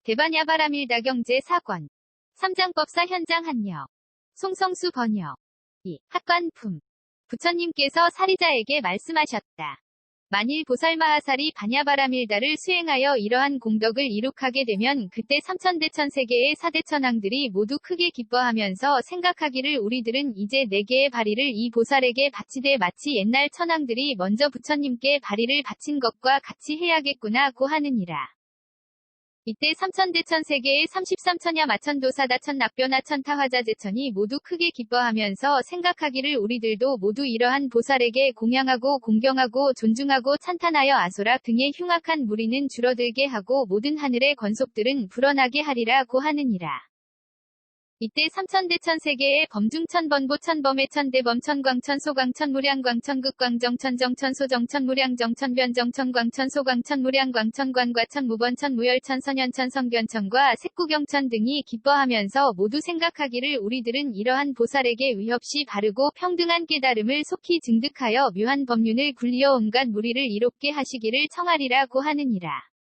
대반야바라밀다 경제 사권. 삼장법사 현장 한여. 송성수 번역. 2. 학관품. 부처님께서 사리자에게 말씀하셨다. 만일 보살마하살이 반야바라밀다를 수행하여 이러한 공덕을 이룩하게 되면 그때 삼천대천세계의 사대천왕들이 모두 크게 기뻐하면서 생각하기를 우리들은 이제 4개의 바리를 이 보살에게 바치되 마치 옛날 천왕들이 먼저 부처님께 바리를 바친 것과 같이 해야겠구나 고 하느니라. 이때 삼천대천세계의 33천야 마천도사다천 낙변하천 타화자제천이 모두 크게 기뻐하면서 생각하기를 우리들도 모두 이러한 보살에게 공양하고 공경하고 존중하고 찬탄하여 아소라 등의 흉악한 무리는 줄어들게 하고 모든 하늘의 권속들은 불어나게 하리라 고 하느니라. 이때 삼천대천세계의 범중천번보천범해천 대범천광천 소광천 무량광천 극광정천 정천 소정천 무량정천 변정천 광천 소광천 무량광천 관과천 무번천 무열천 선현천 성견천과 색구경천 등이 기뻐하면서 모두 생각하기를 우리들은 이러한 보살에게 위협시 바르고 평등한 깨달음을 속히 증득하여 묘한 법륜을 굴리어 온갖 무리를 이롭게 하시기를 청하리라 고 하느니라.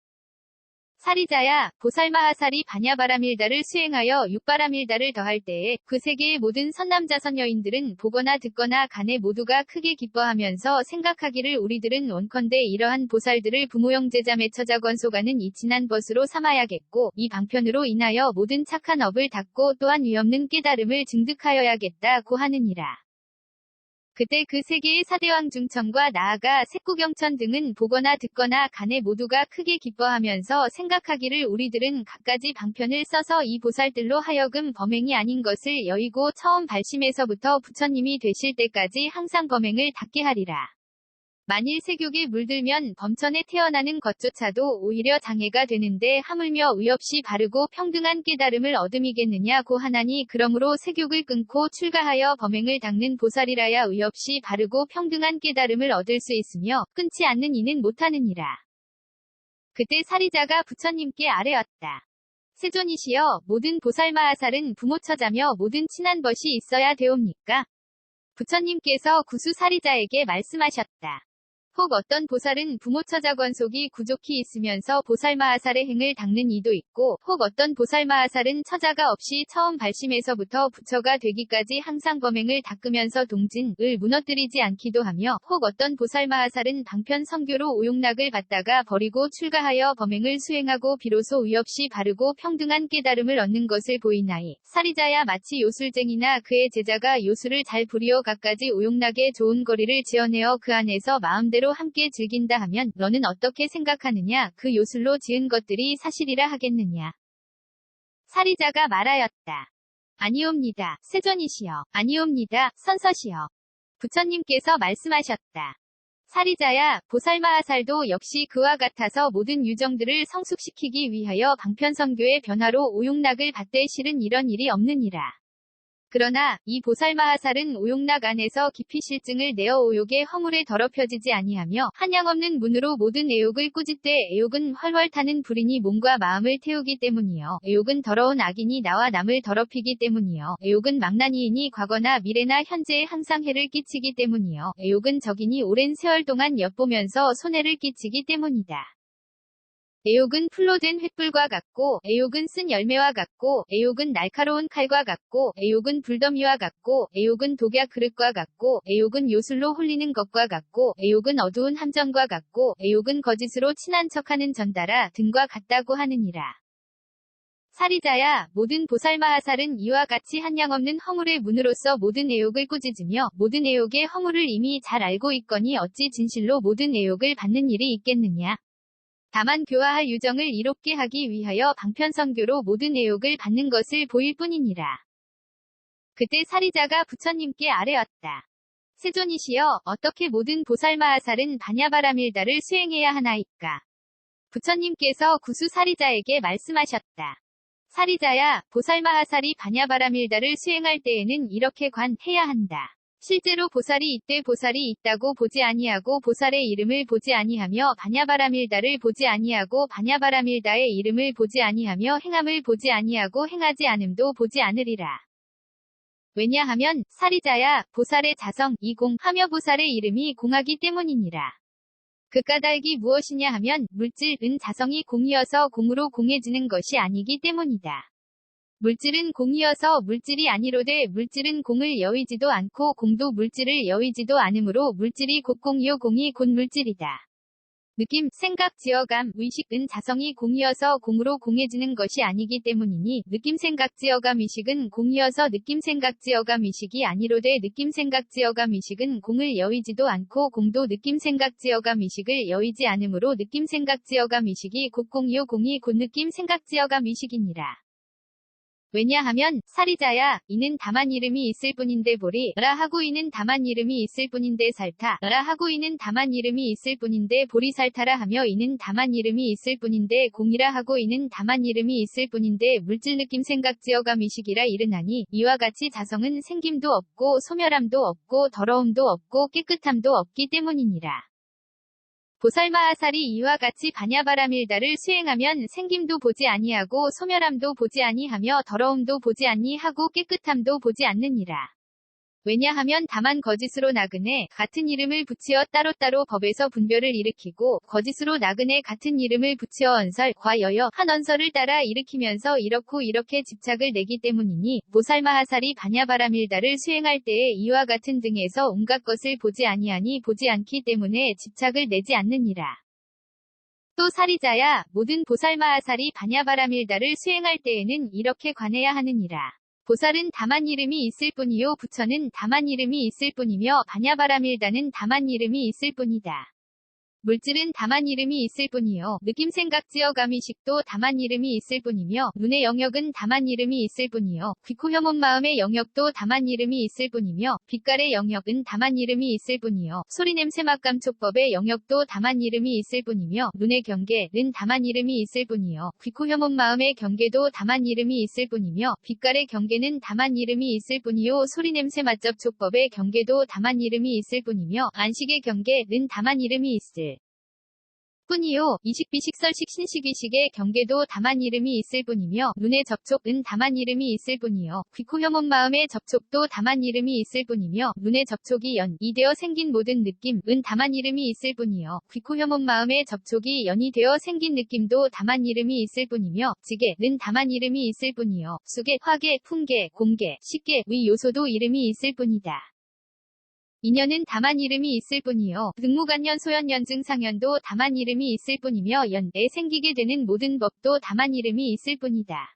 사리자야, 보살마하살이 반야바라밀다를 수행하여 육바라밀다를 더할 때에 그 세계의 모든 선남자 선여인들은 보거나 듣거나 간에 모두가 크게 기뻐하면서 생각하기를 우리들은 원컨대 이러한 보살들을 부모형제자매 처자권소가는 이친한 벗으로 삼아야겠고 이 방편으로 인하여 모든 착한 업을 닦고 또한 위없는 깨달음을 증득하여야겠다 고 하느니라. 그때 그 세계의 사대왕 중천과 나아가 색구경천 등은 보거나 듣거나 간에 모두가 크게 기뻐하면서 생각하기를 우리들은 갖가지 방편을 써서 이 보살들로 하여금 범행이 아닌 것을 여의고 처음 발심에서부터 부처님이 되실 때까지 항상 범행을 닦게 하리라. 만일 세욕에 물들면 범천에 태어나는 것조차도 오히려 장애가 되는데 하물며 위없이 바르고 평등한 깨달음을 얻음이겠느냐고 하나니 그러므로 세욕을 끊고 출가하여 범행을 닦는 보살이라야 위없이 바르고 평등한 깨달음을 얻을 수 있으며 끊지 않는 이는 못하느니라. 그때 사리자가 부처님께 아뢰었다. 세존이시여, 모든 보살마하살은 부모처자며 모든 친한 벗이 있어야 되옵니까? 부처님께서 구수 사리자에게 말씀하셨다. 혹 어떤 보살은 부모처자권속이 구족히 있으면서 보살마하살의 행을 닦는 이도 있고 혹 어떤 보살마하살은 처자가 없이 처음 발심에서부터 부처가 되기까지 항상 범행을 닦으면서 동진을 무너뜨리지 않기도 하며 혹 어떤 보살마하살은 방편 성교로 오용락을 받다가 버리고 출가하여 범행을 수행하고 비로소 위없이 바르고 평등한 깨달음을 얻는 것을 보이나이. 사리자야, 마치 요술쟁이나 그의 제자가 요술을 잘 부리어 갖가지 오용락에 좋은 거리를 지어내어 그 안에서 마음대로 함께 즐긴다 하면 너는 어떻게 생각하느냐? 그 요술로 지은 것들이 사실이라 하겠느냐? 사리자가 말하였다. 아니옵니다. 세존이시여. 아니옵니다. 선서시여. 부처님께서 말씀하셨다. 사리자야, 보살마하살도 역시 그와 같아서 모든 유정들을 성숙시키기 위하여 방편성교의 변화로 오용락을 받되 실은 이런 일이 없느니라. 그러나 이 보살마하살은 오용락 안에서 깊이 실증을 내어 오욕의 허물에 더럽혀지지 아니하며 한량없는 문으로 모든 애욕을 꾸짖되 애욕은 훨훨 타는 불이니 몸과 마음을 태우기 때문이요. 애욕은 더러운 악인이 나와 남을 더럽히기 때문이요. 애욕은 망나니이니 과거나 미래나 현재에 항상 해를 끼치기 때문이요. 애욕은 적이니 오랜 세월 동안 엿보면서 손해를 끼치기 때문이다. 애욕은 풀로 된 횃불과 같고 애욕은 쓴 열매와 같고 애욕은 날카로운 칼과 같고 애욕은 불더미와 같고 애욕은 독약 그릇과 같고 애욕은 요술로 홀리는 것과 같고 애욕은 어두운 함정과 같고 애욕은 거짓으로 친한 척하는 전달아 등과 같다고 하느니라. 사리자야, 모든 보살마하살은 이와 같이 한량없는 허물의 문으로서 모든 애욕을 꾸짖으며 모든 애욕의 허물을 이미 잘 알고 있거니 어찌 진실로 모든 애욕을 받는 일이 있겠느냐. 다만 교화할 유정을 이롭게 하기 위하여 방편성교로 모든 애욕을 받는 것을 보일 뿐이니라. 그때 사리자가 부처님께 아뢰었다. 세존이시여, 어떻게 모든 보살마하살은 반야바라밀다를 수행해야 하나이까? 부처님께서 구수 사리자에게 말씀하셨다. 사리자야, 보살마하살이 반야바라밀다를 수행할 때에는 이렇게 관해야 한다. 실제로 보살이 이때 보살이 있다고 보지 아니하고 보살의 이름을 보지 아니하며 반야바라밀다를 보지 아니하고 반야바라밀다의 이름을 보지 아니하며 행함을 보지 아니하고 행하지 않음도 보지 않으리라. 왜냐하면 사리자야, 보살의 자성, 이공하며 보살의 이름이 공하기 때문이니라. 그 까닭이 무엇이냐 하면 물질, 은 자성이 공이어서 공으로 공해지는 것이 아니기 때문이다. 물질은 공이어서 물질이 아니로되 물질은 공을 여의지도 않고 공도 물질을 여의지도 않으므로 물질이 곧 공이요 공이 곧 물질이다. 느낌, 생각, 지어감, 의식, 은 자성이 공이어서 공으로 공해지는 것이 아니기 때문이니 느낌, 생각, 지어감, 의식은 공이어서 느낌, 생각, 지어감, 의식이 아니로되 느낌, 생각, 지어감, 의식은 공을 여의지도 않고 공도 느낌, 생각, 지어감, 의식을 여의지 않으므로 느낌, 생각, 지어감, 의식이 곧 공이요 공이 곧 느낌, 생각, 지어감, 의식이니라. 왜냐하면 사리자야 이는 다만 이름이 있을 뿐인데 보리라 하고 이는 다만 이름이 있을 뿐인데 살타라 하고 이는 다만 이름이 있을 뿐인데 보리 살타라 하며 이는 다만 이름이 있을 뿐인데 공이라 하고 이는 다만 이름이 있을 뿐인데 물질 느낌 생각 지어감 의식이라 이르나니 이와 같이 자성은 생김도 없고 소멸함도 없고 더러움도 없고 깨끗함도 없기 때문이니라. 보살마하살이 이와 같이 바냐바라밀다를 수행하면 생김도 보지 아니하고 소멸함도 보지 아니하며 더러움도 보지 아니하고 깨끗함도 보지 않느니라. 왜냐하면 다만 거짓으로 나그네 같은 이름을 붙이어 따로따로 법에서 분별을 일으키고 거짓으로 나그네 같은 이름을 붙여 언설, 과여여 한 언설을 따라 일으키면서 이렇고 이렇게 집착을 내기 때문이니 보살마하살이 바냐바라밀다를 수행할 때에 이와 같은 등에서 온갖 것을 보지 아니하니 보지 않기 때문에 집착을 내지 않느니라. 또 사리자야 모든 보살마하살이 바냐바라밀다를 수행할 때에는 이렇게 관해야 하느니라. 보살은 다만 이름이 있을 뿐이요 부처는 다만 이름이 있을 뿐이며 바냐바라밀다는 다만 이름이 있을 뿐이다. 물질은 다만 이름이 있을 뿐이요 느낌 생각 지어감 의식도 다만 이름이 있을 뿐이며 눈의 영역은 다만 이름이 있을 뿐이요 귀, 코, 혀, 몸, 마음의 영역도 다만 이름이 있을 뿐이며 빛깔의 영역은 다만 이름이 있을 뿐이요 소리, 냄새, 맛감, 촉법의 영역도 다만 이름이 있을 뿐이며 눈의 경계는 다만 이름이 있을 뿐이요 귀, 코, 혀, 몸, 마음의 경계도 다만 이름이 있을 뿐이며 빛깔의 경계는 다만 이름이 있을 뿐이요 소리, 냄새, 맛접, 촉법의 경계도 다만 이름이 있을 뿐이며 안식의 경계는 다만 이름이 있을 뿐이요 이식, 비식, 설식, 신식, 의식의 경계도 다만 이름이 있을 뿐이며 눈의 접촉은 다만 이름이 있을 뿐이요 귀, 코, 혀, 몸, 마음의 접촉도 다만 이름이 있을 뿐이며 눈의 접촉이 연이 되어 생긴 모든 느낌은 다만 이름이 있을 뿐이요 귀, 코, 혀, 몸, 마음의 접촉이 연이 되어 생긴 느낌도 다만 이름이 있을 뿐이며 지게는 다만 이름이 있을 뿐이요 수계, 화계, 풍계, 공계, 식계, 의 요소도 이름이 있을 뿐이다. 인연은 다만 이름이 있을 뿐이요 등무간연, 소연연, 증상연도 다만 이름이 있을 뿐이며 연에 생기게 되는 모든 법도 다만 이름이 있을 뿐이다.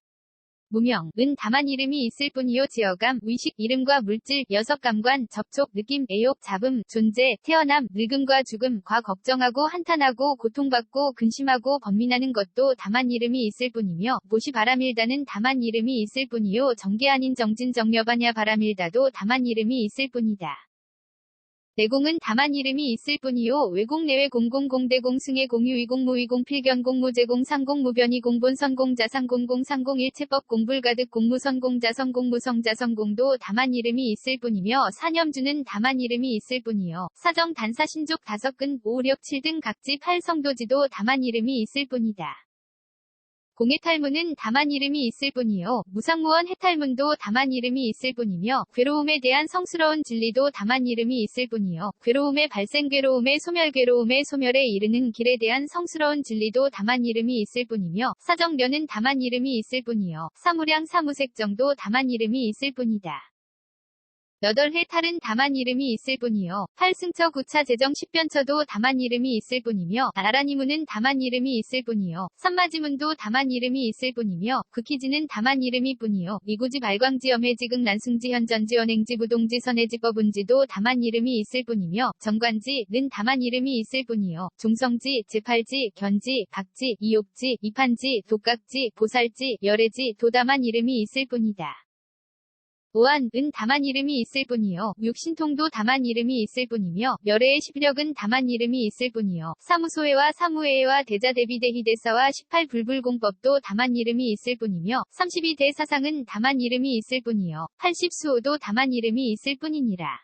무명은 다만 이름이 있을 뿐이요 지어감, 의식, 이름과 물질, 여섯감관, 접촉, 느낌, 애욕, 잡음, 존재, 태어남, 늙음과 죽음, 과 걱정하고 한탄하고 고통받고 근심하고 번민하는 것도 다만 이름이 있을 뿐이며 보시 바라밀다는 다만 이름이 있을 뿐이요 정계 아닌 정진 정려바냐 바라밀다도 다만 이름이 있을 뿐이다. 내공은 다만 이름이 있을 뿐이요 외공 내외 공공 공대공 승의 공유 이공 무이공 필견 공무제공 상공 무변이 공본 선공 자상 공공 상공 일체법 공불가득 공무선 공자선 공무성 자선 공도 다만 이름이 있을 뿐이며 사념주는 다만 이름이 있을 뿐이요 사정 단사 신족 다섯근 오력 7등 각지 8성도지도 다만 이름이 있을 뿐이다. 공의 탈문은 다만 이름이 있을 뿐이요 무상무원 해탈문도 다만 이름이 있을 뿐이며 괴로움에 대한 성스러운 진리도 다만 이름이 있을 뿐이요 괴로움의 발생 괴로움의 소멸 괴로움의 소멸에 이르는 길에 대한 성스러운 진리도 다만 이름이 있을 뿐이며 사정련은 다만 이름이 있을 뿐이요 사무량 사무색정도 다만 이름이 있을 뿐이다. 여덟해 탈은 다만 이름이 있을 뿐이요 팔승처 구차 재정 십변처도 다만 이름이 있을 뿐이며 아라니문은 다만 이름이 있을 뿐이요 삼마지문도 다만 이름이 있을 뿐이며 극희지는 다만 이름이 뿐이요 미구지 발광지 염해지극 난승지 현전지 언행지 부동지 선해지법운지도 다만 이름이 있을 뿐이며 정관지는 다만 이름이 있을 뿐이요 종성지, 제팔지, 견지, 박지, 이욕지, 이판지, 독각지, 보살지, 열애지도 다만 이름이 있을 뿐이다. 오한은 다만 이름이 있을 뿐이요 육신통도 다만 이름이 있을 뿐이며 열애의 십력은 다만 이름이 있을 뿐이요 사무소회와 사무회와 대자대비대희대사와 18불불공법도 다만 이름이 있을 뿐이며 32대사상은 다만 이름이 있을 뿐이요 80수호도 다만 이름이 있을 뿐이니라.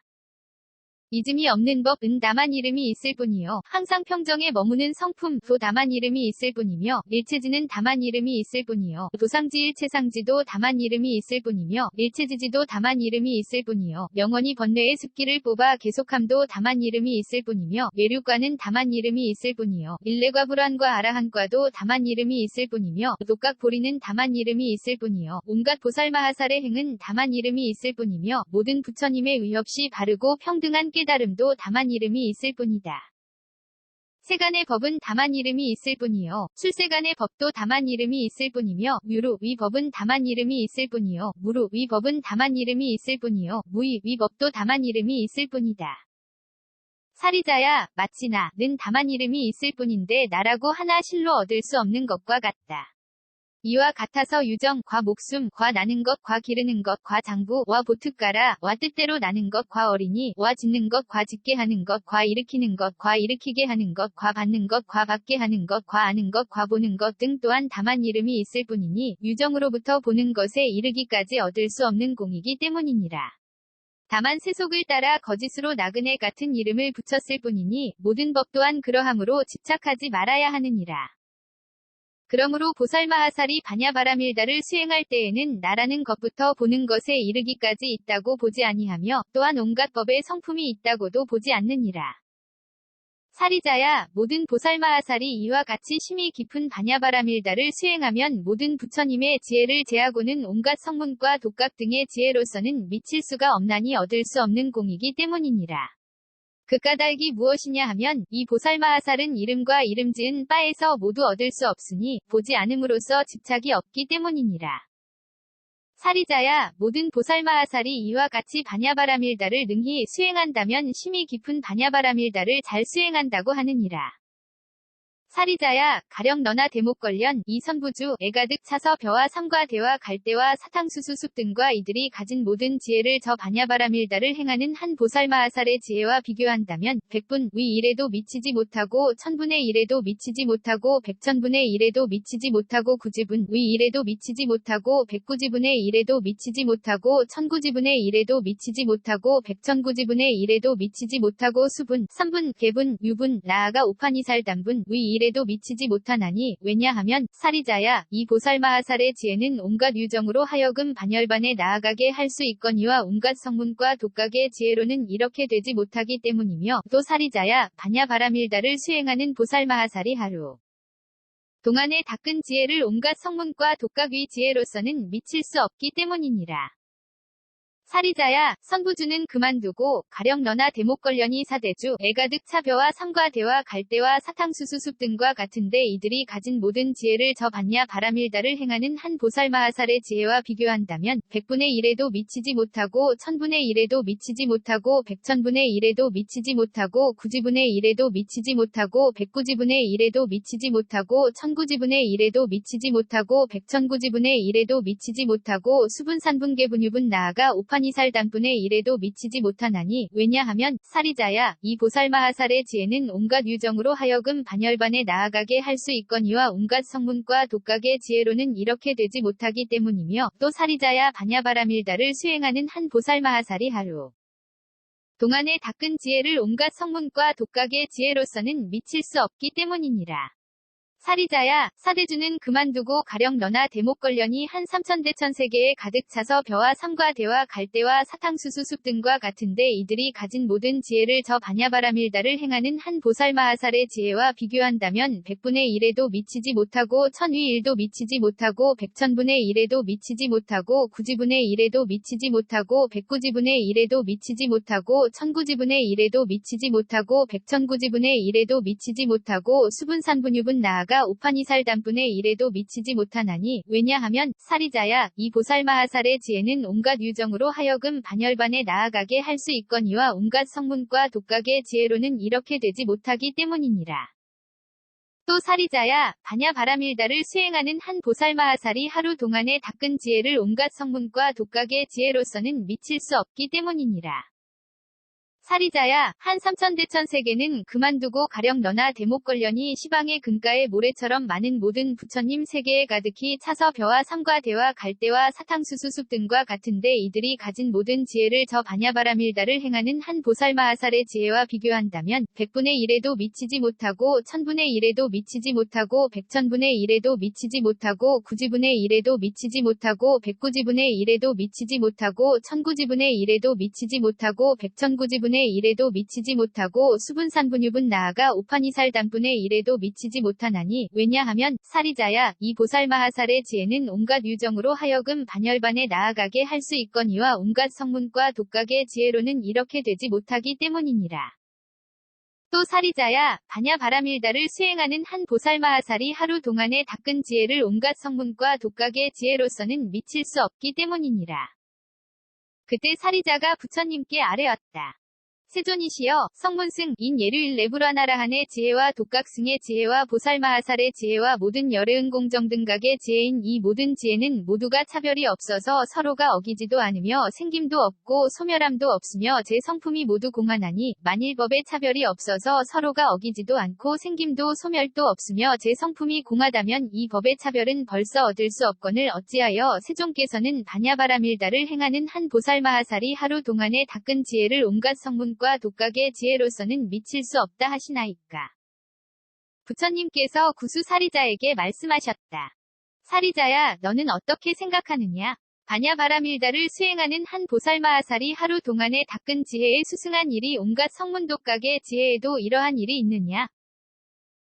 이즘이 없는 법, 은 다만 이름이 있을 뿐이요. 항상 평정에 머무는 성품, 도 다만 이름이 있을 뿐이며, 일체지는 다만 이름이 있을 뿐이요. 도상지 일체상지도 다만 이름이 있을 뿐이며, 일체지지도 다만 이름이 있을 뿐이요. 영원히 번뇌의 습기를 뽑아 계속함도 다만 이름이 있을 뿐이며, 외류과는 다만 이름이 있을 뿐이요. 일례과 불환과 아라한과도 다만 이름이 있을 뿐이며, 독각보리는 다만 이름이 있을 뿐이요. 온갖 보살마하살의 행은 다만 이름이 있을 뿐이며, 모든 부처님의 의없이 바르고 평등한 깨달음도 다만 이름이 있을 뿐이다. 세간의 법은 다만 이름이 있을 뿐이요. 출세간의 법도 다만 이름이 있을 뿐이며, 유루 위 법은 다만 이름이 있을 뿐이요. 무루 위 법은 다만 이름이 있을 뿐이요. 무이 위 법도 다만 이름이 있을 뿐이다. 사리자야, 마치 나는 다만 이름이 있을 뿐인데 나라고 하나 실로 얻을 수 없는 것과 같다. 이와 같아서 유정, 과 목숨, 과 나는 것, 과 기르는 것, 과 장부, 와 보특가라, 와 뜻대로 나는 것, 과 어린이, 와 짓는 것, 과 짓게 하는 것, 과 일으키는 것, 과 일으키게 하는 것, 과 받는 것, 과 받게 하는 것, 과 아는 것, 과 보는 것 등 또한 다만 이름이 있을 뿐이니 유정으로부터 보는 것에 이르기까지 얻을 수 없는 공이기 때문이니라. 다만 세속을 따라 거짓으로 나그네 같은 이름을 붙였을 뿐이니 모든 법 또한 그러함으로 집착하지 말아야 하느니라. 그러므로 보살마하살이 바냐바라밀다를 수행할 때에는 나라는 것부터 보는 것에 이르기까지 있다고 보지 아니하며 또한 온갖 법의 성품이 있다고도 보지 않느니라. 사리자야, 모든 보살마하살이 이와 같이 심히 깊은 바냐바라밀다를 수행하면 모든 부처님의 지혜를 제하고는 온갖 성문과 독각 등의 지혜로서는 미칠 수가 없나니 얻을 수 없는 공이기 때문이니라. 그 까닭이 무엇이냐 하면 이 보살마하살은 이름과 이름 지은 바에서 모두 얻을 수 없으니 보지 않음으로써 집착이 없기 때문이니라. 사리자야, 모든 보살마하살이 이와 같이 바냐바라밀다를 능히 수행한다면 심히 깊은 바냐바라밀다를 잘 수행한다고 하느니라. 사리자야, 가령 너나 대목걸련, 이 선부주, 애가득 차서 벼와 삼과 대와 갈대와 사탕수수숲 등과 이들이 가진 모든 지혜를 저 바냐바라밀다를 행하는 한 보살마하살의 지혜와 비교한다면 100분 위 1에도 미치지 못하고 1000분의 1에도 미치지 못하고 100천분의 1에도 미치지 못하고 9지분 위 1에도 미치지 못하고 109지분의 1에도 미치지 못하고 1009지분의 1에도 미치지 못하고 100천구지분의 1에도 미치지 못하고 수분, 3분, 개분, 유분, 나아가 오판이살단분 위 1에도 미치지 못하나니 왜냐하면 사리자야, 이 보살마하살의 지혜는 온갖 유정으로 하여금 반열반에 나아가게 할 수 있거니와 온갖 성문과 독각의 지혜로는 이렇게 되지 못하기 때문이며 또 사리자야, 바냐바라밀다를 수행하는 보살마하살이 하루 동안에 닦은 지혜를 온갖 성문과 독각의 지혜로서는 미칠 수 없기 때문이니라. 사리자야, 선부주는 그만두고 가령 너나 대목걸련이 사대주, 애가득 차벼와 삼과 대와 갈대와 사탕수수숲 등과 같은데 이들이 가진 모든 지혜를 저 바냐바라밀다를 행하는 한 보살마하살의 지혜와 비교한다면 100분의 1에도 미치지 못하고 1000분의 1에도 미치지 못하고 100천분의 1에도 미치지 못하고 9지분의 1에도 미치지 못하고 109지분의 1에도 미치지 못하고 1009지분의 1에도 미치지 못하고 100천구지분의 1에도 미치지 못하고 수분 산분 개분 유분 나아가 오판이살단분의 1에도 미치지 못하나니 왜냐하면 사리자야, 이 보살마하살의 지혜는 온갖 유정으로 하여금 반열반에 나아가게 할 수 있거니와 온갖 성문과 독각의 지혜로는 이렇게 되지 못하기 때문이며 또 사리자야, 바냐바라밀다를 수행하는 한 보살마하살이 하루 동안에 닦은 지혜를 온갖 성문과 독각의 지혜로서는 미칠 수 없기 때문이니라. 사리자야, 사대주는 그만두고 가령 너나 대목걸련이 한 3000대천세계에 가득 차서 벼와 삼과 대와 갈대와 사탕수수숲 등과 같은데 이들이 가진 모든 지혜를 저 바냐바라밀다를 행하는 한 보살마하살의 지혜와 비교한다면 100분의 1에도 미치지 못하고 1000위 1도 미치지 못하고 100천분의 1에도 미치지 못하고 9지분의 1에도 미치지 못하고 109지분의 1에도 미치지 못하고 1009지분의 1에도 미치지 못하고 100천구지분의 1에도 미치지 못하고 수분산분유분 나아가 오판이살단분의 1에도 미치지 못하나니 왜냐하면 사리자야, 이 보살마하살의 지혜는 온갖 유정으로 하여금 반열반에 나아가게 할 수 있거니와 온갖 성문과 독각의 지혜로는 이렇게 되지 못하기 때문이니라. 또 사리자야, 바냐바라밀다를 수행하는 한 보살마하살이 하루 동안에 닦은 지혜를 온갖 성문과 독각의 지혜로서는 미칠 수 없기 때문이니라. 사리자야, 한 삼천대천 세계는 그만두고 가령 너나 대목 걸려니 시방의 금가의 모래처럼 많은 모든 부처님 세계에 가득히 차서 벼와 삼과 대와 갈대와 사탕수수숲 등과 같은데 이들이 가진 모든 지혜를 저 바냐바라밀다를 행하는 한 보살마하살의 지혜와 비교한다면 100분의 1에도 미치지 못하고 1000분의 1에도 미치지 못하고 100천분의 1에도 미치지 못하고 9지분의 1에도 미치지 못하고 100구지분의 1에도 미치지 못하고 1000구지분의 1에도 미치지 못하고 100천구지분의 1에도 미치지 못하고 수분산분유분 나아가 오판이살단분의 1에도 미치지 못하나니 왜냐하면 사리자야 이 보살마하살의 지혜는 온갖 유정으로 하여금 반열반에 나아가게 할 수 있거니와 온갖 성문과 독각의 지혜로는 이렇게 되지 못하기 때문이니라. 또 사리자야 바냐바라밀다를 수행하는 한 보살마하살이 하루 동안에 닦은 지혜를 온갖 성문과 독각의 지혜로서는 미칠 수 없기 때문이니라. 그때 사리자가 부처님께 아뢰었다. 세존이시여, 성문승, 인 예류일 레브라나라한의 지혜와 독각승의 지혜와 보살마하살의 지혜와 모든 열애은 공정 등각의 지혜인 이 모든 지혜는 모두가 차별이 없어서 서로가 어기지도 않으며 생김도 없고 소멸함도 없으며 제 성품이 모두 공하나니 만일 법에 차별이 없어서 서로가 어기지도 않고 생김도 소멸도 없으며 제 성품이 공하다면 이 법의 차별은 벌써 얻을 수 없거늘 어찌하여 세존께서는 바냐바라밀다를 행하는 한 보살마하살이 하루 동안에 닦은 지혜를 온갖 성문과 독각의 지혜로서는 미칠 수 없다 하시나이까. 부처님께서 구수 사리자에게 말씀하셨다. 사리자야, 너는 어떻게 생각하느냐? 바냐바라밀다를 수행하는 한 보살마하살이 하루 동안에 닦은 지혜에 수승한 일이 온갖 성문 독각의 지혜에도 이러한 일이 있느냐?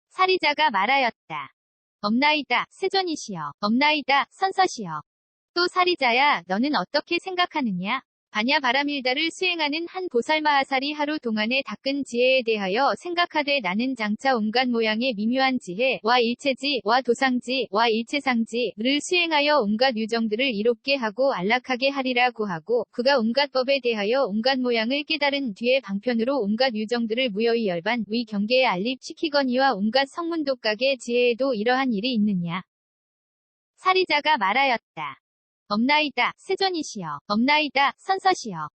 사리자가 말하였다. 없나이다, 세존이시여. 없나이다, 선서시여. 또 사리자야, 너는 어떻게 생각하느냐? 바냐바라밀다를 수행하는 한 보살마하살이 하루 동안에 닦은 지혜에 대하여 생각하되 나는 장차 온갖 모양의 미묘한 지혜와 일체지와 도상지와 일체상지를 수행하여 온갖 유정들을 이롭게 하고 안락하게 하리라고 하고 그가 온갖 법에 대하여 온갖 모양을 깨달은 뒤에 방편으로 온갖 유정들을 무여의 열반 위 경계에 안립시키거니와 온갖 성문독각의 지혜에도 이러한 일이 있느냐. 사리자가 말하였다. 없나이다, 세존이시여. 없나이다, 선서시여.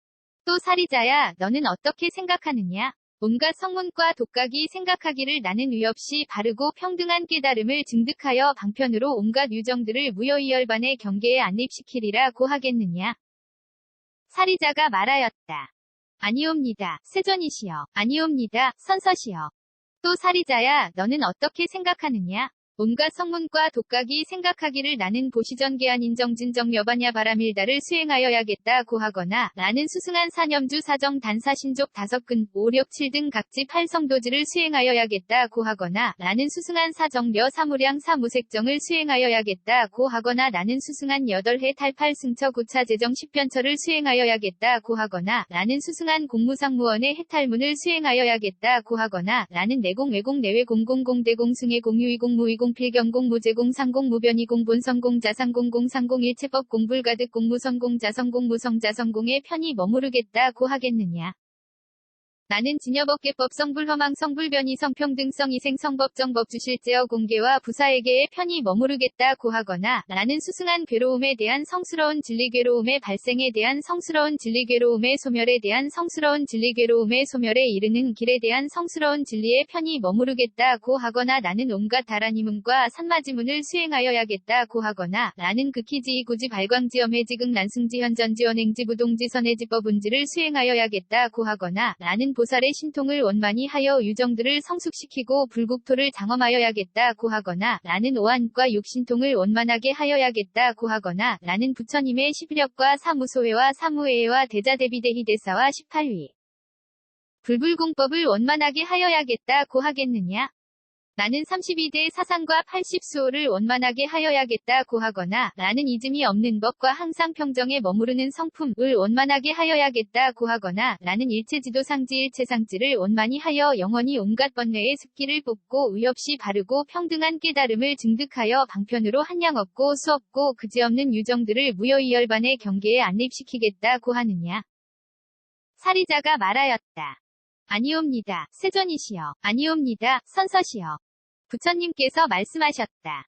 또 사리자야, 너는 어떻게 생각하느냐? 온갖 성문과 독각이 생각하기를 나는 위없이 바르고 평등한 깨달음을 증득하여 방편으로 온갖 유정들을 무여의 열반의 경계에 안립시키리라고 하겠느냐? 사리자가 말하였다. 아니옵니다, 세존이시여. 아니옵니다, 선서시여. 또 사리자야, 너는 어떻게 생각하느냐? 온갖 성문과 독각이 생각하기를 나는 보시전계한 인정진정 여바냐바라밀다를 수행하여야겠다고 하거나 나는 수승한 사념주 사정 단사신족 다섯근 오력칠 등 각지 팔성도지를 수행하여야겠다고 하거나 나는 수승한 사정려 사무량 사무색정을 수행하여야겠다고 하거나 나는 수승한 8해 탈팔 승처 구차 재정 10변처를 수행하여야겠다고 하거나 나는 수승한 공무상무원의 해탈문을 수행하여야겠다고 하거나 나는 내공 외공 내외 공공공대공 승의 공유이공 무이공 필경공 무제공 상공 무변이공 본성공 자상공 공상공 일체법 공불가득 공무성공 자성공 무성자성공에 편히 머무르겠다고 하겠느냐. 나는 진여법계법 성불허망 성불변이 성평등성 이생 성법정법 주실제어 공계와 부사에게에 편히 머무르겠다고 하거나 나는 수승한 괴로움에 대한 성스러운 진리괴로움의 발생에 대한 성스러운 진리괴로움의 소멸에 대한 성스러운 진리괴로움의 소멸에 이르는 길에 대한 성스러운 진리에 편히 머무르겠다고 하거나 나는 온갖 다라니문과 산마지문을 수행하여야겠다고 하거나 나는 극희지이구지 발광지엄해지극 난승지현전지원행지 부동지선해지법운지를 수행하여야겠다고 하거나 나는 보살의 신통을 원만히 하여 유정들을 성숙시키고 불국토를 장엄하여야겠다고 하거나 나는 오한과 육신통을 원만하게 하여야겠다고 하거나 나는 부처님의 11력과 사무소회와 사무회와 대자대비대희대사와 18위 불불공법을 원만하게 하여야겠다고 하겠느냐. 나는 32대 사상과 80수호를 원만하게 하여야겠다고 하거나 나는 이즘이 없는 법과 항상 평정에 머무르는 성품을 원만하게 하여야겠다고 하거나 나는 일체지도상지 일체상지를 원만히 하여 영원히 온갖 번뇌의 습기를 뽑고 의없이 바르고 평등한 깨달음을 증득하여 방편으로 한량 없고 수 없고 그지없는 유정들을 무여의 열반의 경계에 안립시키겠다고 하느냐. 사리자가 말하였다. 아니옵니다, 세존이시여. 아니옵니다, 선서시여. 부처님께서 말씀하셨다.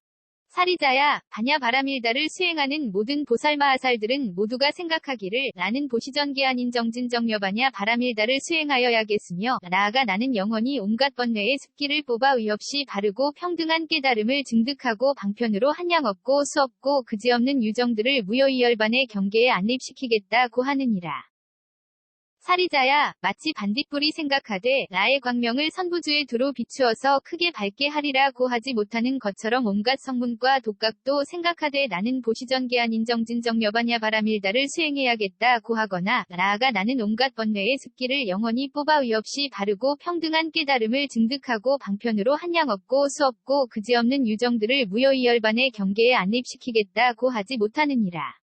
사리자야, 반야바라밀다를 수행하는 모든 보살마하살들은 모두가 생각하기를 나는 보시전계한인 정진정여반야 바라밀다를 수행하여야겠으며 나아가 나는 영원히 온갖 번뇌의 습기를 뽑아 의없이 바르고 평등한 깨달음을 증득하고 방편으로 한량 없고 수없고 그지없는 유정들을 무여의 열반의 경계에 안립시키겠다고 하느니라. 사리자야, 마치 반딧불이 생각하되 나의 광명을 선부주에 두루 비추어서 크게 밝게 하리라고 하지 못하는 것처럼 온갖 성문과 독각도 생각하되 나는 보시전계한 인정진정여반야 바라밀다를 수행해야겠다고 하거나 나아가 나는 온갖 번뇌의 습기를 영원히 뽑아 의없이 바르고 평등한 깨달음을 증득하고 방편으로 한량 없고 수없고 그지없는 유정들을 무여의 열반의 경계에 안립시키겠다고 하지 못하느니라.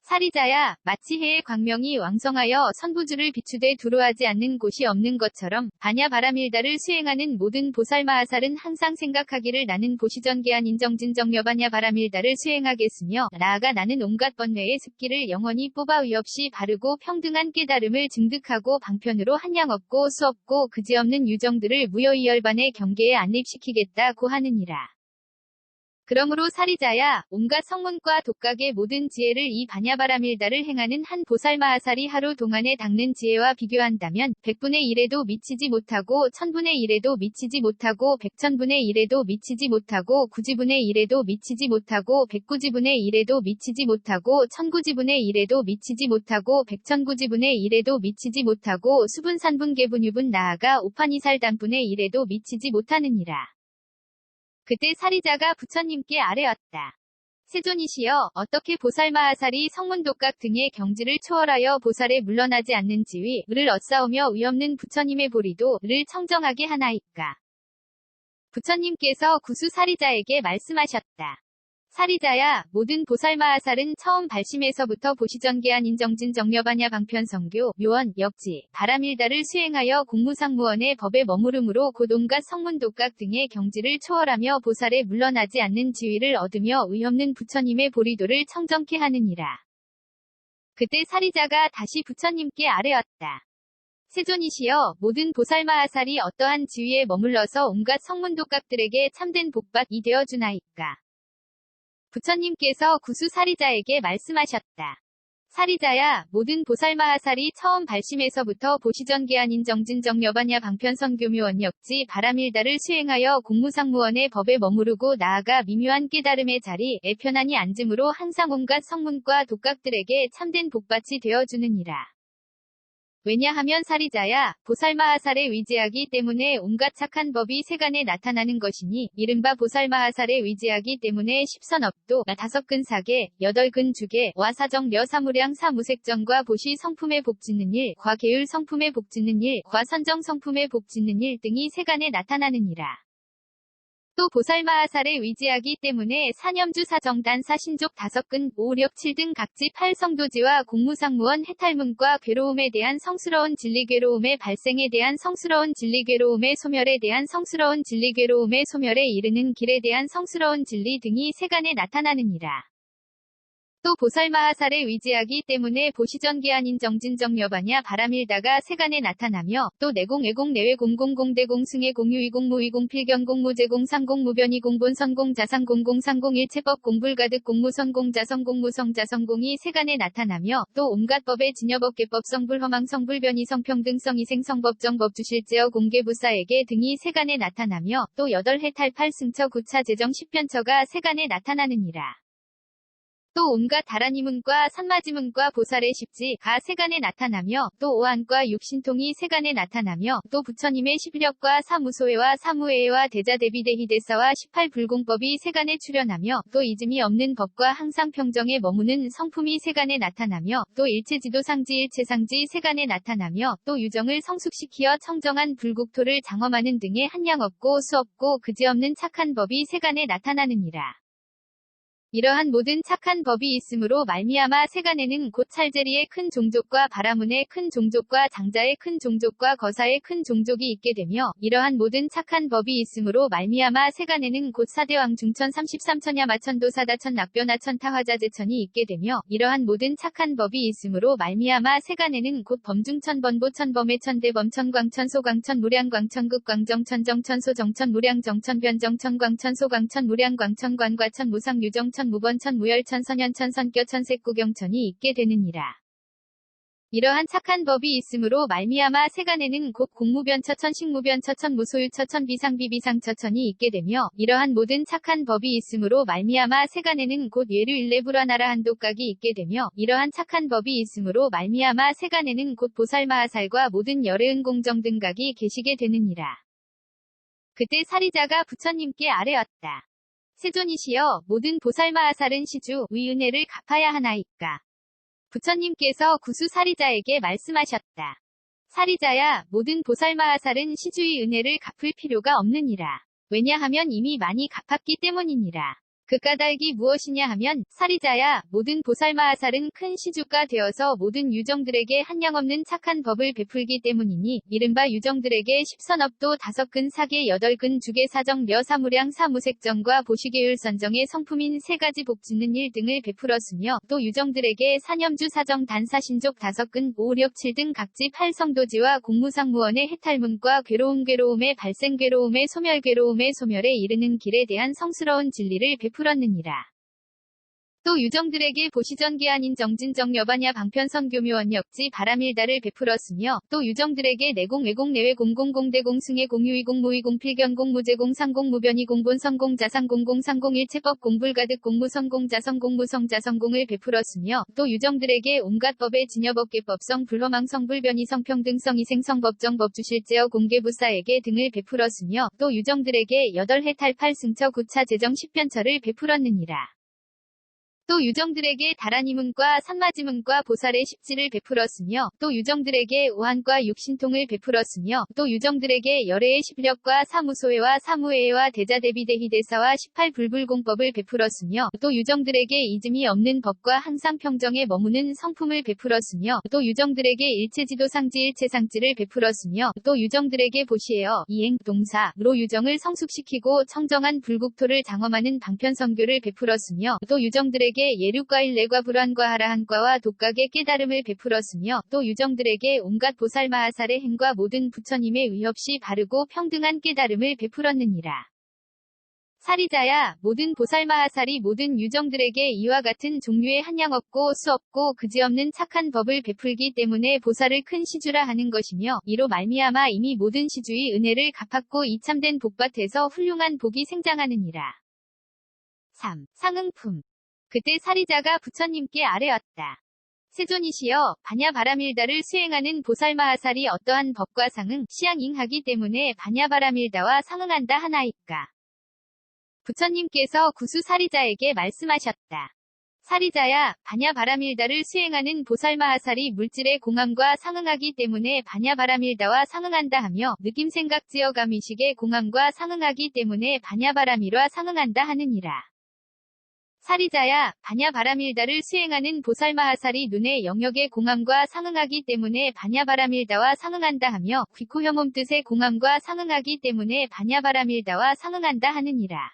사리자야, 마치 해의 광명이 왕성하여 선부주를 비추되 두루하지 않는 곳이 없는 것처럼 반야바라밀다를 수행하는 모든 보살마하살은 항상 생각하기를 나는 보시전계한 인정진정여반야 바라밀다를 수행하겠으며 나아가 나는 온갖 번뇌의 습기를 영원히 뽑아 의없이 바르고 평등한 깨달음을 증득하고 방편으로 한량 없고 수없고 그지없는 유정들을 무여의 열반의 경계에 안립시키겠다고 하느니라. 그러므로 사리자야, 온갖 성문과 독각의 모든 지혜를 이 반야바라밀다를 행하는 한 보살마하살이 하루 동안에 닦는 지혜와 비교한다면 100분의 1에도 미치지 못하고 1000분의 1에도 미치지 못하고 100천분의 1에도 미치지 못하고 9지분의 1에도 미치지 못하고 109지분의 1에도 미치지 못하고 1009지분의 1에도 미치지 못하고 100천구지분의 1에도 미치지 못하고 수분산분 계분유분 나아가 오판이살단분의 1에도 미치지 못하느니라. 그때 사리자가 부처님께 아뢰었다. 세존이시여, 어떻게 보살마하살이 성문독각 등의 경지를 초월하여 보살에 물러나지 않는 지위, 을을 얻사오며 의없는 부처님의 보리도 을을 청정하게 하나이까. 부처님께서 구수 사리자에게 말씀하셨다. 사리자야, 모든 보살마하살은 처음 발심에서부터 보시전계한 인정진정여반야 방편성교, 묘원, 역지, 바라밀다를 수행하여 공무상무원의 법에 머무름으로 곧 온갖 성문독각 등의 경지를 초월하며 보살에 물러나지 않는 지위를 얻으며 의없는 부처님의 보리도를 청정케 하느니라. 그때 사리자가 다시 부처님께 아뢰었다. 세존이시여, 모든 보살마하살이 어떠한 지위에 머물러서 온갖 성문독각들에게 참된 복받이 되어주나이까. 부처님께서 구수 사리자에게 말씀하셨다. 사리자야, 모든 보살마하살이 처음 발심에서부터 보시전계한 인정진정여반야 방편성교묘원 역지 바라밀다를 수행하여 공무상무원의 법에 머무르고 나아가 미묘한 깨달음의 자리에 편안히 앉음으로 항상 온갖 성문과 독각들에게 참된 복받이 되어주느니라. 왜냐하면 사리자야, 보살마하살의 위지하기 때문에 온갖 착한 법이 세간에 나타나는 것이니 이른바 보살마하살의 위지하기 때문에 십선업도, 다섯근사계, 여덟근주계, 와사정 려사무량 사무색정과 보시 성품의 복짓는 일, 과계율 성품의 복짓는 일, 과선정 성품의 복짓는 일 등이 세간에 나타나느니라. 또 보살마하살의 위지하기 때문에 사념주 사정단 사신족 다섯근 오력 7등 각지 8성도지와 공무상무원 해탈문과 괴로움에 대한 성스러운 진리괴로움의 발생에 대한 성스러운 진리괴로움의 소멸에 대한 성스러운 진리괴로움의 소멸에 이르는 길에 대한 성스러운 진리 등이 세간에 나타나느니라. 또 보살마하살의 위지하기 때문에 보시전계한 인정진정여반야 바라밀다가 세간에 나타나며 또 내공애공 내외공공공대공승의 공유이공무이공 필견공무제공 상공무변이 공본선공 자상공공 상공일체법 공불가득 공무선공 자성공무 성자성공이 세간에 나타나며 또 온갖 법의 진여법계법 성불허망 성불변이 성평등성 이생성법정 법주실제어 공개부사에게 등이 세간에 나타나며 또 여덟해탈 8승처 9차 제정 10편처가 세간에 나타나느니라. 또 온갖 다라니문과 산마지문과 보살의 십지가 세간에 나타나며 또 오한과 육신통이 세간에 나타나며 또 부처님의 십력과 사무소회와 사무회와 대자대비대희대사와 18불공법이 세간에 출현하며 또 이즘이 없는 법과 항상 평정에 머무는 성품이 세간에 나타나며 또 일체지도상지 일체상지 세간에 나타나며 또 유정을 성숙시키어 청정한 불국토를 장엄하는 등의 한량 없고 수없고 그지없는 착한 법이 세간에 나타나느니라. 이러한 모든 착한 법이 있으므로 말미암아 세간에는 곧 찰제리의 큰 종족과 바라문의 큰 종족과 장자의 큰 종족과 거사의 큰 종족이 있게 되며 이러한 모든 착한 법이 있으므로 말미암아 세간에는 곧 사대왕 중천 33천야 마천도 사다천 낙변하천 타화자제천이 있게 되며 이러한 모든 착한 법이 있으므로 말미암아 세간에는 곧 범중천 번보천 범해천 대범천 광천 소광천 무량광천 극광정천 정천 소정천 무량정천 변정천 광천 소광천 무량광천 관과천 무상유정천 무번천 무열천 선현천 선교천 색구경천이 있게 되느니라. 이러한 착한 법이 있으므로 말미암아 세간에는 곧 공무변처천 식무변처천 무소유처천 비상비비상처천이 있게 되며 이러한 모든 착한 법이 있으므로 말미암아 세간에는 곧 예류 일레불화나라 한독각이 있게 되며 이러한 착한 법이 있으므로 말미암아 세간에는 곧 보살마하살과 모든 열애은 공정 등각이 계시게 되느니라. 그때 사리자가 부처님께 아뢰었다. 세존이시여 모든 보살마하살은 시주의 은혜를 갚아야 하나이까. 부처님께서 구수 사리자에게 말씀하셨다. 사리자야 모든 보살마하살은 시주의 은혜를 갚을 필요가 없느니라. 왜냐하면 이미 많이 갚았기 때문이니라. 그 까닭이 무엇이냐 하면 사리자야 모든 보살마하살은 큰 시주가 되어서 모든 유정들에게 한량없는 착한 법을 베풀기 때문이니 이른바 유정들에게 십선업도 5근 사계 8근 주계 사정 며 사무량 사무색정과 보시계율 선정의 성품인 3가지 복짓는 일 등을 베풀었으며 또 유정들에게 사념주 사정 단사신족 5근 5력7 등 각지 8성도지와 공무상무원의 해탈문과 괴로움의 발생 괴로움의 소멸에 이르는 길에 대한 성스러운 진리를 베풀었느니라. 또 유정들에게 보시전기한인 정진정여반야 방편선교묘원역지 바람일다를 베풀었으며 또 유정들에게 내공 외공 내외 공공공 대공 승의 공유이공 무이공 필견공 무제공 상공 무변이공 본성공 자상공 공상공 일체법 공불가득 공무성공 자성공 무성자성공을 베풀었으며 또 유정들에게 온갖 법의 진여법계법성 불허망성 불변이 성평등성 이생성 법정 법주실제어 공개부사에게 등을 베풀었으며 또 유정들에게 8해탈 8승처 9차 제정 10변처를 베풀었느니라. 또 유정들에게 다라니문과 산마지문과 보살의 십지를 베풀었으며 또 유정들에게 오한과 육신통을 베풀었으며 또 유정들에게 열애의 십력과 사무소회와 사무회와 대자대비대희대사와 18불불공법을 베풀었으며 또 유정들에게 이즘이 없는 법과 항상 평정에 머무는 성품을 베풀었으며 또 유정들에게 일체지도상지 일체상지를 베풀었으며 또 유정들에게 보시에어 이행 동사로 유정을 성숙시키고 청정한 불국토를 장엄하는 방편성교를 베풀었으며 또 유정들에게 예류과 일례과 불환과 하라한과와 독각의 깨달음을 베풀었으며 또 유정들에게 온갖 보살마하살의 행과 모든 부처님의 의 없이 바르고 평등한 깨달음을 베풀었느니라. 사리자야 모든 보살마하살이 모든 유정들에게 이와 같은 종류의 한량 없고 수 없고 그지없는 착한 법을 베풀기 때문에 보살을 큰 시주라 하는 것이며 이로 말미암아 이미 모든 시주의 은혜를 갚았고 이참된 복밭에서 훌륭한 복이 생장하느니라. 3. 상응품. 그때 사리자가 부처님께 아뢰었다. 세존이시여 반야바라밀다를 수행하는 보살마하살이 어떠한 법과 상응, 시양잉하기 때문에 반야바라밀다와 상응한다 하나이까. 부처님께서 구수 사리자에게 말씀하셨다. 사리자야 반야바라밀다를 수행하는 보살마하살이 물질의 공함과 상응하기 때문에 반야바라밀다와 상응한다 하며 느낌생각지어감의식의 공함과 상응하기 때문에 반야바라밀와 상응한다 하느니라. 사리자야 반야바라밀다를 수행하는 보살마하살이 눈의 영역의 공함과 상응하기 때문에 반야바라밀다와 상응한다 하며 귀코혐몸 뜻의 공함과 상응하기 때문에 반야바라밀다와 상응한다 하느니라.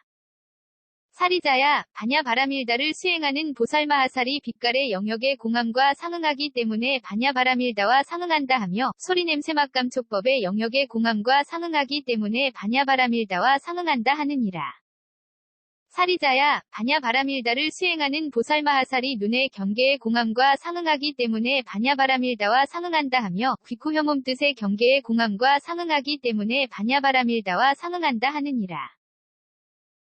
사리자야 반야바라밀다를 수행하는 보살마하살이 빛깔의 영역의 공함과 상응하기 때문에 반야바라밀다와 상응한다 하며 소리냄새맛감촉법의 영역의 공함과 상응하기 때문에 반야바라밀다와 상응한다 하느니라. 사리자야 반야바라밀다를 수행하는 보살마하살이 눈의 경계의 공함과 상응하기 때문에 반야바라밀다와 상응한다 하며 귀코혐몸 뜻의 경계의 공함과 상응하기 때문에 반야바라밀다와 상응한다 하느니라.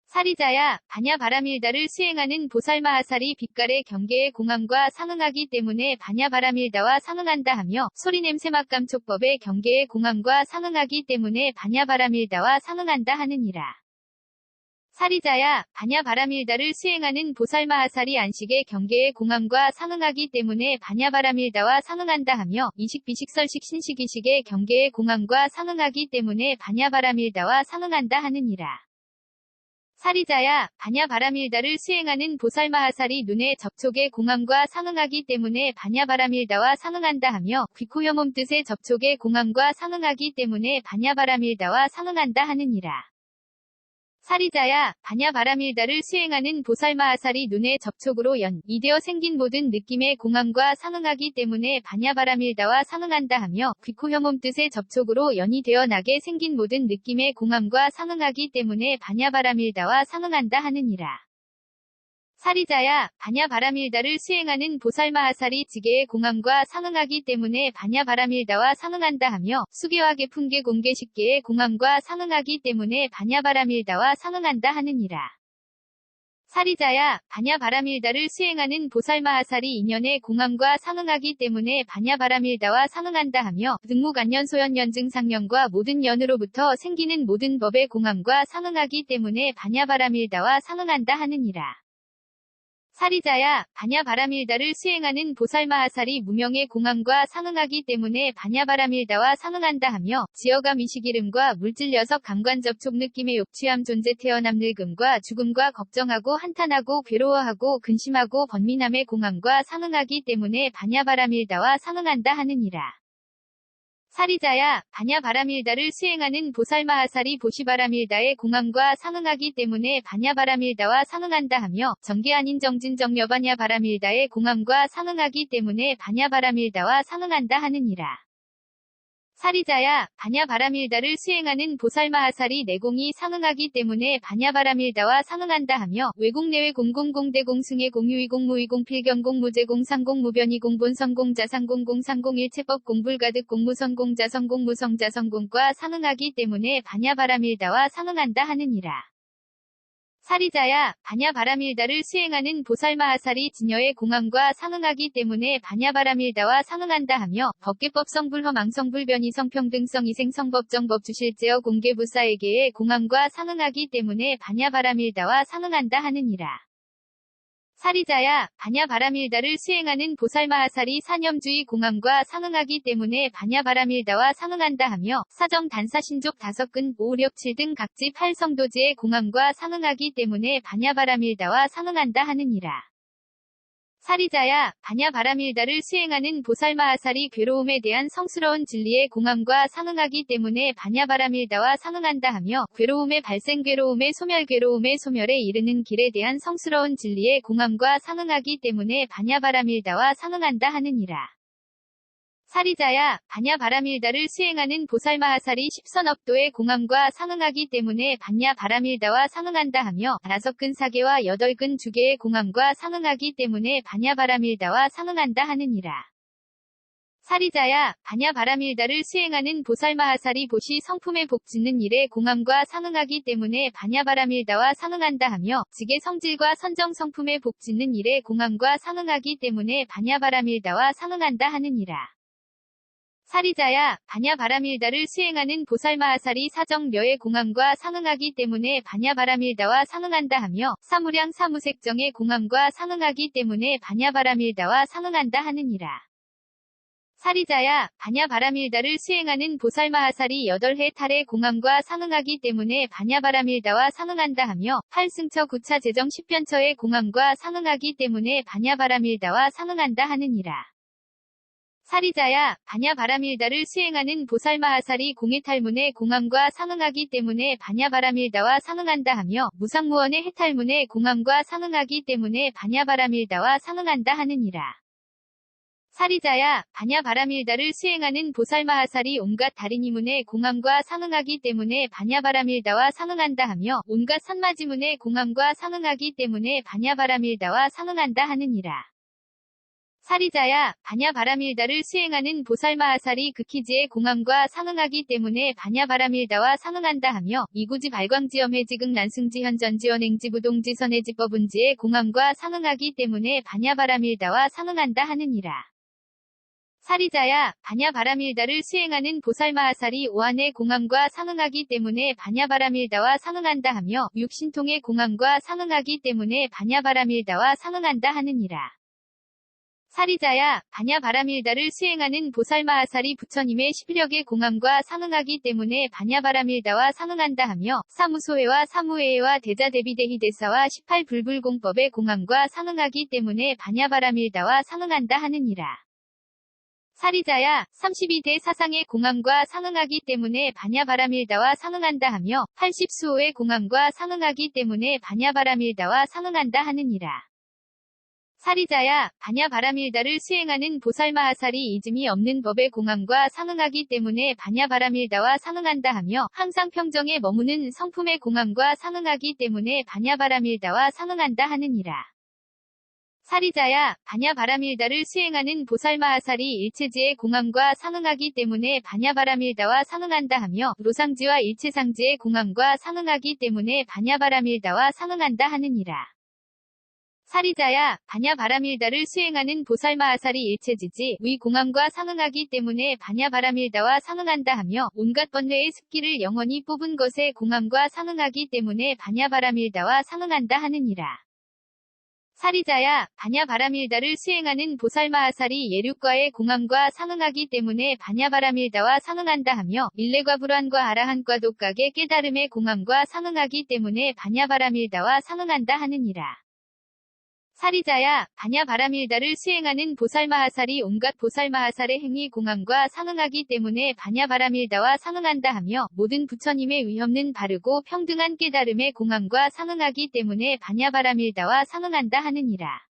사리자야 반야바라밀다를 수행하는 보살마하살이 빛깔의 경계의 공함과 상응하기 때문에 반야바라밀다와 상응한다 하며 소리냄새맛감촉법의 경계의 공함과 상응하기 때문에 반야바라밀다와 상응한다 하느니라. 사리자야 반야바라밀다를 수행하는 보살마하살이 안식의 경계의 공함과 상응하기 때문에 반야바라밀다와 상응한다 하며 이식비식설식 신식이식의 경계의 공함과 상응하기 때문에 반야바라밀다와 상응한다 하느니라. 사리자야, 반야바라밀다를 수행하는 보살마하살이 눈의 접촉의 공함과 상응하기 때문에 반야바라밀다와 상응한다 하며 귀코혐몸 뜻의 접촉의 공함과 상응하기 때문에 반야바라밀다와 상응한다 하느니라. 사리자야, 반야바라밀다를 수행하는 보살마하살이 눈의 접촉으로 이되어 생긴 모든 느낌의 공함과 상응하기 때문에 반야바라밀다와 상응한다 하며 귀코혐몸 뜻의 접촉으로 연이 되어 나게 생긴 모든 느낌의 공함과 상응하기 때문에 반야바라밀다와 상응한다 하느니라. 사리자야, 반야바라밀다를 수행하는 보살마하살이 지게의 공함과 상응하기 때문에 반야바라밀다와 상응한다 하며 수계와 계풍계 공계식계의 공함과 상응하기 때문에 반야바라밀다와 상응한다 하느니라. 사리자야, 반야바라밀다를 수행하는 보살마하살이 인연의 공함과 상응하기 때문에 반야바라밀다와 상응한다 하며 등무간연 소연연증상연과 모든 연으로부터 생기는 모든 법의 공함과 상응하기 때문에 반야바라밀다와 상응한다 하느니라. 사리자야, 반야바라밀다를 수행하는 보살마하살이 무명의 공함과 상응하기 때문에 반야바라밀다와 상응한다 하며 지어감 이식이름과 물질 녀석 감관 접촉 느낌의 욕취함 존재 태어남 늙음과 죽음과 걱정하고 한탄하고 괴로워하고 근심하고 번민함의 공함과 상응하기 때문에 반야바라밀다와 상응한다 하느니라. 사리자야, 반야바라밀다를 수행하는 보살마하살이 보시바라밀다의 공함과 상응하기 때문에 반야바라밀다와 상응한다 하며 정계 아닌 정진정여반야바라밀다의 공함과 상응하기 때문에 반야바라밀다와 상응한다 하느니라. 사리자야, 반야바라밀다를 수행하는 보살마하살이 내공이 상응하기 때문에 반야바라밀다와 상응한다 하며 외공내외 공공공대 공승의 공유이공 무이공 필경공 무제공 상공 무변이공 본성공 자상공 공상공 일체법 공불가득 공무성공 자성공 무성자성공과 상응하기 때문에 반야바라밀다와 상응한다 하느니라. 사리자야, 반야바라밀다를 수행하는 보살마하살이 진여의 공함과 상응하기 때문에 반야바라밀다와 상응한다 하며 법계법성 불허망성 불변이성 평등성 이생성 법정법 주실제어 공개부사에게의 공함과 상응하기 때문에 반야바라밀다와 상응한다 하느니라. 사리자야, 반야바라밀다를 수행하는 보살마하살이 사념주의 공함과 상응하기 때문에 반야바라밀다와 상응한다 하며 사정 단사신족 다섯근 오력 7등 각지 8성도지의 공함과 상응하기 때문에 반야바라밀다와 상응한다 하느니라. 사리자야, 반야바라밀다를 수행하는 보살마하살이 괴로움에 대한 성스러운 진리의 공함과 상응하기 때문에 반야바라밀다와 상응한다 하며 괴로움의 발생 괴로움의 소멸 괴로움의 소멸에 이르는 길에 대한 성스러운 진리의 공함과 상응하기 때문에 반야바라밀다와 상응한다 하느니라. 사리자야, 반야바라밀다를 수행하는 보살마하살이 십선업도의 공함과 상응하기 때문에 반야바라밀다와 상응한다 하며 5근 사계와 8근 주계의 공함과 상응하기 때문에 반야바라밀다와 상응한다 하느니라. 사리자야, 반야바라밀다를 수행하는 보살마하살이 보시 성품의 복짓는 일에 공함과 상응하기 때문에 반야바라밀다와 상응한다 하며 직의 성질과 선정 성품의 복짓는 일에 공함과 상응하기 때문에 반야바라밀다와 상응한다 하느니라. 사리자야, 반야바라밀다를 수행하는 보살마하살이 사정려의 공함과 상응하기 때문에 반야바라밀다와 상응한다 하며 사무량 사무색정의 공함과 상응하기 때문에 반야바라밀다와 상응한다 하느니라. 사리자야, 반야바라밀다를 수행하는 보살마하살이 8해 탈의 공함과 상응하기 때문에 반야바라밀다와 상응한다 하며 8승처 9차 재정 10변처의 공함과 상응하기 때문에 반야바라밀다와 상응한다 하느니라. 사리자야, 반야바라밀다를 수행하는 보살마하살이 공해탈문의 공함과 상응하기 때문에 반야바라밀다와 상응한다 하며 무상무원의 해탈문의 공함과 상응하기 때문에 반야바라밀다와 상응한다 하느니라. 사리자야, 반야바라밀다를 수행하는 보살마하살이 온갖 다리니문의 공함과 상응하기 때문에 반야바라밀다와 상응한다 하며 온갖 산마지문의 공함과 상응하기 때문에 반야바라밀다와 상응한다 하느니라. 사리자야, 반야바라밀다를 수행하는 보살마하살이 극희지의 공함과 상응하기 때문에 반야바라밀다와 상응한다 하며 이구지 발광지엄해지극 난승지현전지원행지부동지 선해지법은지의 공함과 상응하기 때문에 반야바라밀다와 상응한다 하느니라. 사리자야, 반야바라밀다를 수행하는 보살마하살이 오한의 공함과 상응하기 때문에 반야바라밀다와 상응한다 하며 육신통의 공함과 상응하기 때문에 반야바라밀다와 상응한다 하느니라. 사리자야, 바냐바라밀다를 수행하는 보살마하살이 부처님의 11력의 공함과 상응하기 때문에 바냐바라밀다와 상응한다 하며 사무소회와 사무회와 대자대비대희대사와 18불불공법의 공함과 상응하기 때문에 바냐바라밀다와 상응한다 하느니라. 사리자야, 32대 사상의 공함과 상응하기 때문에 바냐바라밀다와 상응한다 하며 80수호의 공함과 상응하기 때문에 바냐바라밀다와 상응한다 하느니라. 사리자야, 바냐바라밀다를 수행하는 보살마하살이 이즘이 없는 법의 공함과 상응하기 때문에 바냐바라밀다와 상응한다 하며 항상 평정에 머무는 성품의 공함과 상응하기 때문에 바냐바라밀다와 상응한다 하느니라. 사리자야, 바냐바라밀다를 수행하는 보살마하살이 일체지의 공함과 상응하기 때문에 바냐바라밀다와 상응한다 하며 로상지와 일체상지의 공함과 상응하기 때문에 바냐바라밀다와 상응한다 하느니라. 사리자야, 바냐바라밀다를 수행하는 보살마하살이 일체지지 위 공함과 상응하기 때문에 바냐바라밀다와 상응한다 하며 온갖 번뇌의 습기를 영원히 뽑은 것의 공함과 상응하기 때문에 바냐바라밀다와 상응한다 하느니라. 사리자야, 바냐바라밀다를 수행하는 보살마하살이 예륙과의 공함과 상응하기 때문에 바냐바라밀다와 상응한다 하며 일레과 불환과 아라한과 독각의 깨달음의 공함과 상응하기 때문에 바냐바라밀다와 상응한다 하느니라. 사리자야, 바냐바라밀다를 수행하는 보살마하살이 온갖 보살마하살의 행위 공함과 상응하기 때문에 바냐바라밀다와 상응한다 하며 모든 부처님의 위없는 바르고 평등한 깨달음의 공함과 상응하기 때문에 바냐바라밀다와 상응한다 하느니라.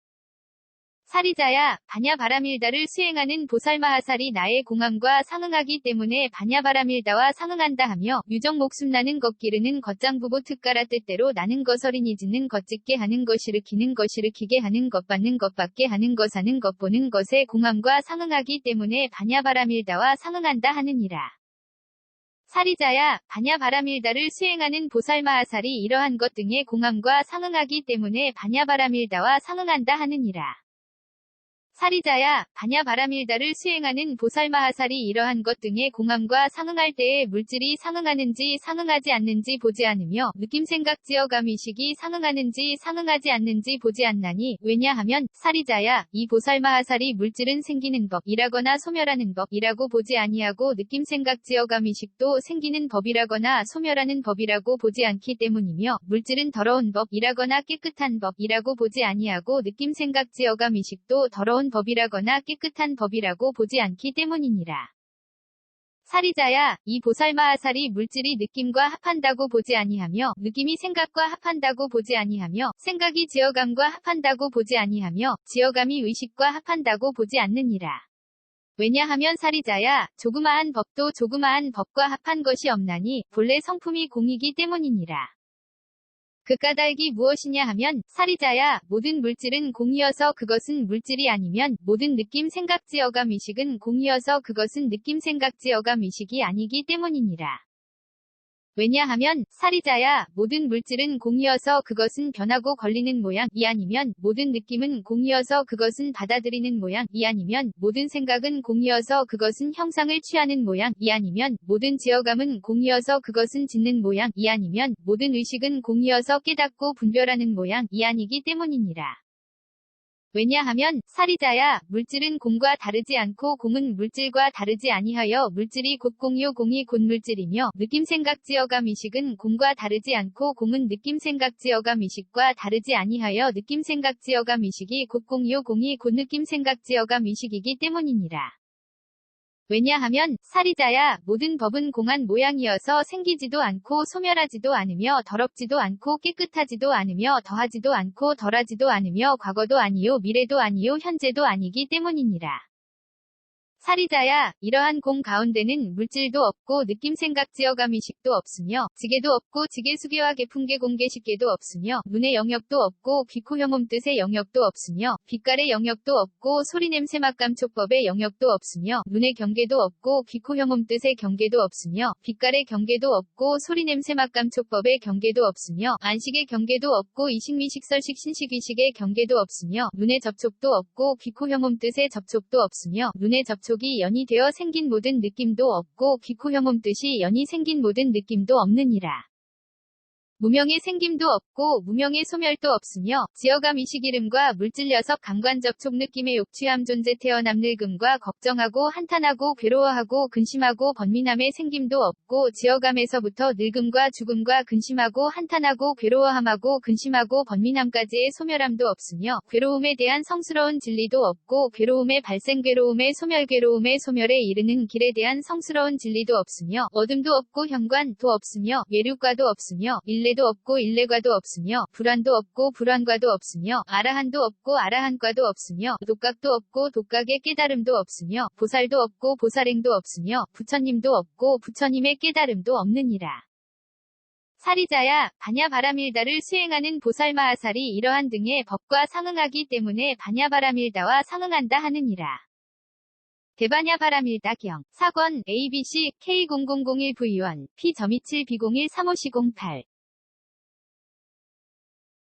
사리자야, 바냐바라밀다를 수행하는 보살마하살이 나의 공함과 상응하기 때문에 바냐바라밀다와 상응한다 하며 유정 목숨 나는 것 기르는 겉장부보 특가라 때때로 나는 것어린이 짓는 것 짓게 하는 것 일으키는 것 일으키게 하는 것 받는 것 받게 하는 것 사는 것 보는 것의 공함과 상응하기 때문에 바냐바라밀다와 상응한다 하느니라. 사리자야, 바냐바라밀다를 수행하는 보살마하살이 이러한 것 등의 공함과 상응하기 때문에 바냐바라밀다와 상응한다 하느니라. 사리자야, 바냐바라밀다를 수행하는 보살마하살이 이러한 것 등의 공함과 상응할 때에 물질이 상응하는지 상응하지 않는지 보지 않으며 느낌생각지어감의식이 상응하는지 상응하지 않는지 보지 않나니 왜냐하면 사리자야, 이 보살마하살이 물질은 생기는 법이라거나 소멸하는 법이라고 보지 아니하고 느낌생각지어감의식도 생기는 법이라거나 소멸하는 법이라고 보지 않기 때문이며 물질은 더러운 법이라거나 깨끗한 법이라고 보지 아니하고 느낌생각지어감의식도 더러운 법이라거나 깨끗한 법이라고 보지 않기 때문이니라. 사리자야, 이 보살마하살이 물질이 느낌과 합한다고 보지 아니하며 느낌이 생각과 합한다고 보지 아니하며 생각이 지어감과 합한다고 보지 아니하며 지어감이 의식과 합한다고 보지 않느니라. 왜냐하면 사리자야, 조그마한 법도 조그마한 법과 합한 것이 없나니 본래 성품이 공이기 때문이니라. 그 까닭이 무엇이냐 하면 사리자야, 모든 물질은 공이어서 그것은 물질이 아니면 모든 느낌 생각지어감 의식은 공이어서 그것은 느낌 생각지어감 의식이 아니기 때문이니라. 왜냐하면 사리자야, 모든 물질은 공이어서 그것은 변하고 걸리는 모양이 아니면 모든 느낌은 공이어서 그것은 받아들이는 모양이 아니면 모든 생각은 공이어서 그것은 형상을 취하는 모양이 아니면 모든 지어감은 공이어서 그것은 짓는 모양이 아니면 모든 의식은 공이어서 깨닫고 분별하는 모양이 아니기 때문이니라. 왜냐하면 사리자야, 물질은 공과 다르지 않고 공은 물질과 다르지 아니하여 물질이 곧 공이요 공이 곧 물질이며 느낌생각지어감 의식은 공과 다르지 않고 공은 느낌생각지어감 의식과 다르지 아니하여 느낌생각지어감 의식이 곧 공이요 공이 곧 느낌생각지어감 의식이기 때문이니라. 왜냐하면 사리자야, 모든 법은 공한 모양이어서 생기지도 않고 소멸하지도 않으며 더럽지도 않고 깨끗하지도 않으며 더하지도 않고 덜하지도 않으며 과거도 아니요 미래도 아니요 현재도 아니기 때문이니라. 사리자야, 이러한 공 가운데는 물질도 없고 느낌생각지어감의식도 없으며 지게도 없고 지게수계와 개풍계 공계식계도 없으며 눈의 영역도 없고 귀코혐음 뜻의 영역도 없으며 빛깔의 영역도 없고 소리냄새 맛감촉법의 영역도 없으며 눈의 경계도 없고 귀코혐음 뜻의 경계도 없으며 빛깔의 경계도 없고 소리냄새 맛감촉법의 경계도 없으며 안식의 경계도 없고 이식미식설식 신식의식의 경계도 없으며 눈의 접촉도 없고 귀코혐음 뜻의 접촉도 없으며 눈의 접촉이 연이 되어 생긴 모든 느낌도 없고 귀코혐음 뜻이 연이 생긴 모든 느낌도 없느니라. 무명의 생김도 없고 무명의 소멸도 없으며 지어감 이식 이름과 물질녀석 감관 접촉 느낌의 욕취함 존재 태어남 늙음과 걱정하고 한탄하고 괴로워하고 근심하고 번민함의 생김도 없고 지어감에서부터 늙음과 죽음과 근심하고 한탄하고 괴로워함하고 근심하고 번민함까지의 소멸함도 없으며 괴로움에 대한 성스러운 진리도 없고 괴로움의 발생 괴로움의 소멸에 이르는 길에 대한 성스러운 진리도 없으며 어둠도 없고 현관도 없으며 외류과도 없으며 일례도 없고 일례과도 없으며 불안도 없고 불안과도 없으며 아라한도 없고 아라한과도 없으며 독각도 없고 독각의 깨달음도 없으며 보살도 없고 보살행도 없으며 부처님도 없고 부처님의 깨달음도 없느니라. 사리자야, 바냐바라밀다를 수행하는 보살마하살이 이러한 등의 법과 상응하기 때문에 바냐바라밀다와 상응한다 하느니라. 대바냐바라밀다경, 사권, ABC, K0001V1, P.27B0135C08